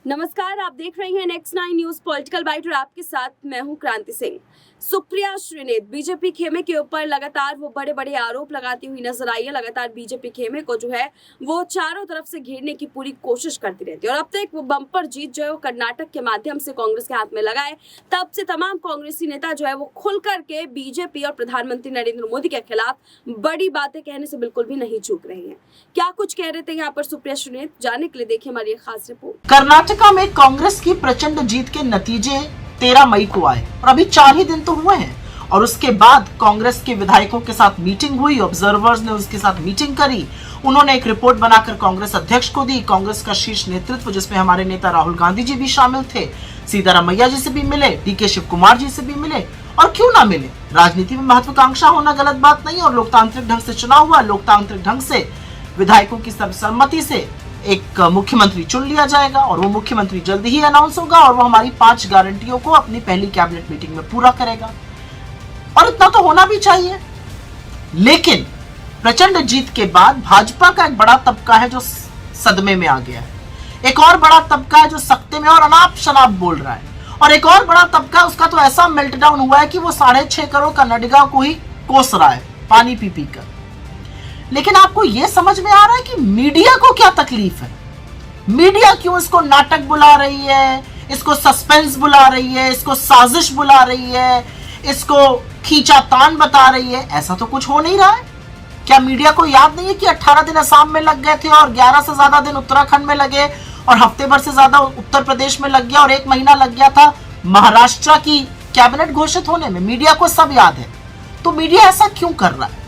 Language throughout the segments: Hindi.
नमस्कार, आप देख रहे हैं नेक्स्ट 9 न्यूज पॉलिटिकल बाइट और आपके साथ मैं हूं क्रांति सिंह। सुप्रिया श्रीनेत बीजेपी खेमे के ऊपर लगातार वो बड़े बड़े आरोप लगाती हुई नजर आई है। लगातार बीजेपी खेमे को जो है वो चारों तरफ से घेरने की पूरी कोशिश करती रहती है और अब तक वो बम्पर जीत जो है वो कर्नाटक के माध्यम से कांग्रेस के हाथ में लगा है। तब से तमाम कांग्रेसी नेता जो है वो खुल करके बीजेपी और प्रधानमंत्री नरेंद्र मोदी के खिलाफ बड़ी बातें कहने से बिल्कुल भी नहीं चूक रही है। क्या कुछ कह रहे थे यहाँ पर सुप्रिया श्रीनेत, जानने के लिए देखिए हमारी एक खास रिपोर्ट। कर्नाटका में कांग्रेस की प्रचंड जीत के नतीजे 13 मई को आए और अभी 4 ही दिन तो हुए हैं और उसके बाद कांग्रेस के विधायकों के साथ मीटिंग हुई। ऑब्जर्वर्स ने उसके साथ मीटिंग करी, उन्होंने एक रिपोर्ट बनाकर कांग्रेस अध्यक्ष को दी। कांग्रेस का शीर्ष नेतृत्व जिसमें हमारे नेता राहुल गांधी जी भी शामिल थे, सीतारामैया जी से भी मिले, डीके शिव कुमार जी से भी मिले और क्यों ना मिले। राजनीति में महत्वाकांक्षा होना गलत बात नहीं और लोकतांत्रिक ढंग से चुनाव हुआ। लोकतांत्रिक ढंग से विधायकों की सर्वसम्मति से एक मुख्यमंत्री चुन लिया जाएगा और वो मुख्यमंत्री जल्दी ही अनाउंस होगा और वो हमारी 5 गारंटियों को अपनी पहली कैबिनेट मीटिंग में पूरा करेगा और इतना तो होना भी चाहिए। लेकिन प्रचंड जीत के बाद भाजपा का एक बड़ा तबका है जो सदमे में आ गया है, एक और बड़ा तबका है जो सख्ते में और अनाप शनाप बोल रहा है और एक और बड़ा तबका उसका तो ऐसा मेल्टडाउन हुआ है कि वो 6.5 करोड़ कर्नाटका को ही कोस रहा है पानी पी पी कर। लेकिन आपको यह समझ में आ रहा है कि मीडिया को क्या तकलीफ है? मीडिया क्यों इसको नाटक बुला रही है, इसको सस्पेंस बुला रही है, इसको साजिश बुला रही है, इसको खींचातान बता रही है? ऐसा तो कुछ हो नहीं रहा है। क्या मीडिया को याद नहीं है कि 18 दिन असम में लग गए थे और 11 से ज्यादा दिन उत्तराखंड में लगे और हफ्ते भर से ज्यादा उत्तर प्रदेश में लग गया और 1 महीना लग गया था महाराष्ट्र की कैबिनेट घोषित होने में? मीडिया को सब याद है। तो मीडिया ऐसा क्यों कर रहा है?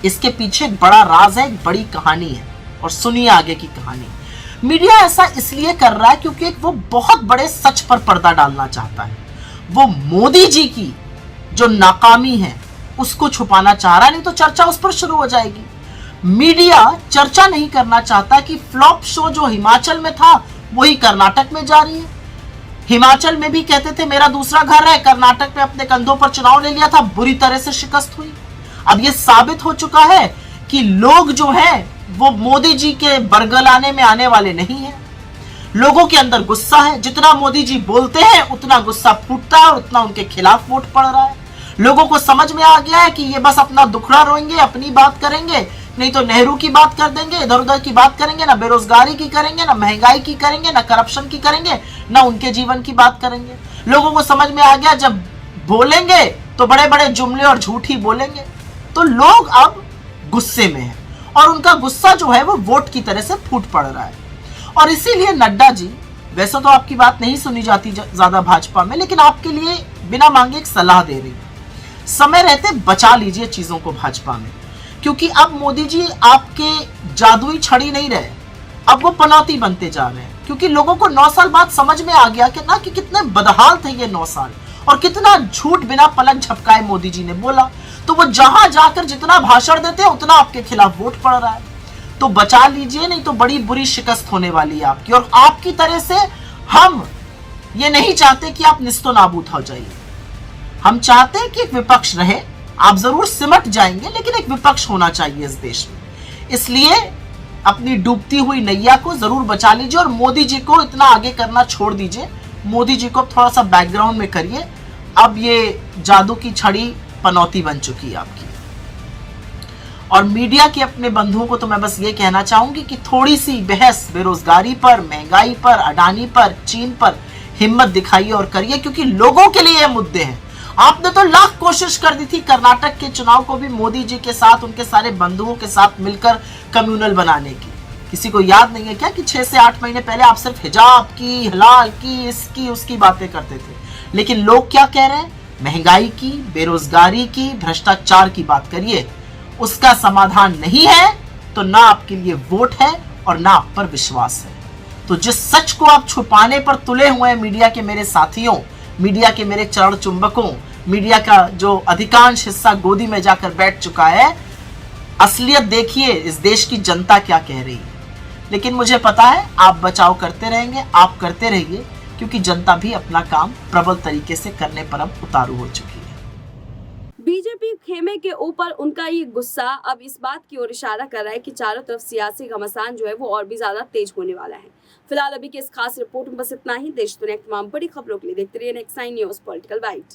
इसके पीछे एक बड़ा राज है, एक बड़ी कहानी है और सुनिए आगे की कहानी। मीडिया ऐसा इसलिए कर रहा है क्योंकि वो बहुत बड़े सच पर पर्दा डालना चाहता है। वो मोदी जी की जो नाकामी है उसको छुपाना चाह रहा है, नहीं तो चर्चा उस पर शुरू हो जाएगी। मीडिया चर्चा नहीं करना चाहता कि फ्लॉप शो जो हिमाचल में था वही कर्नाटक में जारी है। हिमाचल में भी कहते थे मेरा दूसरा घर है, कर्नाटक में अपने कंधों पर चुनाव ले लिया था, बुरी तरह से शिकस्त हुई। अब ये साबित हो चुका है कि लोग जो हैं वो मोदी जी के बरगलाने में आने वाले नहीं हैं। लोगों के अंदर गुस्सा है, जितना मोदी जी बोलते हैं उतना गुस्सा फूटता है और उतना उनके खिलाफ वोट पड़ रहा है। लोगों को समझ में आ गया है कि ये बस अपना दुखड़ा रोएंगे, अपनी बात करेंगे, नहीं तो नेहरू की बात कर देंगे, इधर उधर की बात करेंगे, ना बेरोजगारी की करेंगे, ना महंगाई की करेंगे, ना करप्शन की करेंगे, ना उनके जीवन की बात करेंगे। लोगों को समझ में आ गया जब बोलेंगे तो बड़े बड़े जुमले और झूठ ही बोलेंगे। तो लोग अब गुस्से में हैं और उनका गुस्सा जो है वो वोट की तरह से फूट पड़ रहा है और इसीलिए नड्डा जी, वैसे तो आपकी बात नहीं सुनी जाती ज्यादा भाजपा में, लेकिन आपके लिए बिना मांगे एक सलाह दे रही है। समय रहते बचा लीजिए चीजों को भाजपा में, क्योंकि अब मोदी जी आपके जादुई छड़ी नहीं रहे, अब वो पनौती बनते जा रहे हैं। क्योंकि लोगों को 9 साल बाद समझ में आ गया कि ना कि कितने बदहाल थे ये 9 साल और कितना झूठ बिना पलक झपकाए मोदी जी ने बोला। तो वो जहां जाकर जितना भाषण देते हैं उतना आपके खिलाफ वोट पड़ रहा है। तो बचा लीजिए, नहीं तो बड़ी बुरी शिकस्त होने वाली है आपकी। और आपकी तरह से हम ये नहीं चाहते कि आप निस्तो नाबूद हो जाइए। हम चाहते हैं कि एक विपक्ष रहे। आप जरूर सिमट जाएंगे लेकिन एक विपक्ष होना चाहिए इस देश में। इसलिए अपनी डूबती हुई नैया को जरूर बचा लीजिए और मोदी जी को इतना आगे करना छोड़ दीजिए। मोदी जी को थोड़ा सा बैकग्राउंड में करिए। अब ये जादू की छड़ी पनौती बन चुकी है आपकी। और मीडिया के अपने बंधुओं को तो मैं बस ये कहना चाहूंगी कि थोड़ी सी बहस बेरोजगारी पर, महंगाई पर, अडानी पर, चीन पर हिम्मत दिखाइए और करिए, क्योंकि लोगों के लिए ये मुद्दे हैं। आपने तो लाख कोशिश कर दी थी कर्नाटक के चुनाव को भी मोदी जी के साथ, उनके सारे बंधुओं के साथ मिलकर कम्युनल बनाने की। किसी को याद नहीं है क्या कि 6 से 8 महीने पहले आप सिर्फ हिजाब की, हलाल की, इसकी उसकी बातें करते थे, लेकिन लोग क्या कह रहे हैं? महंगाई की, बेरोजगारी की, भ्रष्टाचार की बात करिए। उसका समाधान नहीं है तो ना आपके लिए वोट है और ना आप पर विश्वास है। तो जिस सच को आप छुपाने पर तुले हुए हैं मीडिया के मेरे साथियों, मीडिया के मेरे चरण चुंबकों, मीडिया का जो अधिकांश हिस्सा गोदी में जाकर बैठ चुका है, असलियत देखिए इस देश की जनता क्या कह रही है। लेकिन मुझे पता है आप बचाव करते रहेंगे, आप करते रहिए, क्योंकि जनता भी अपना काम प्रबल तरीके से करने पर अब उतारू हो चुकी है। बीजेपी बीजेपी खेमे के ऊपर उनका ये गुस्सा अब इस बात की ओर इशारा कर रहा है कि चारों तरफ सियासी घमासान जो है वो और भी ज्यादा तेज होने वाला है। फिलहाल अभी की इस खास रिपोर्ट में बस इतना ही। देश दुनिया की तमाम बड़ी खबरों के लिए देखते रहिए नेक्स्ट 9 न्यूज पॉलिटिकल बाइट।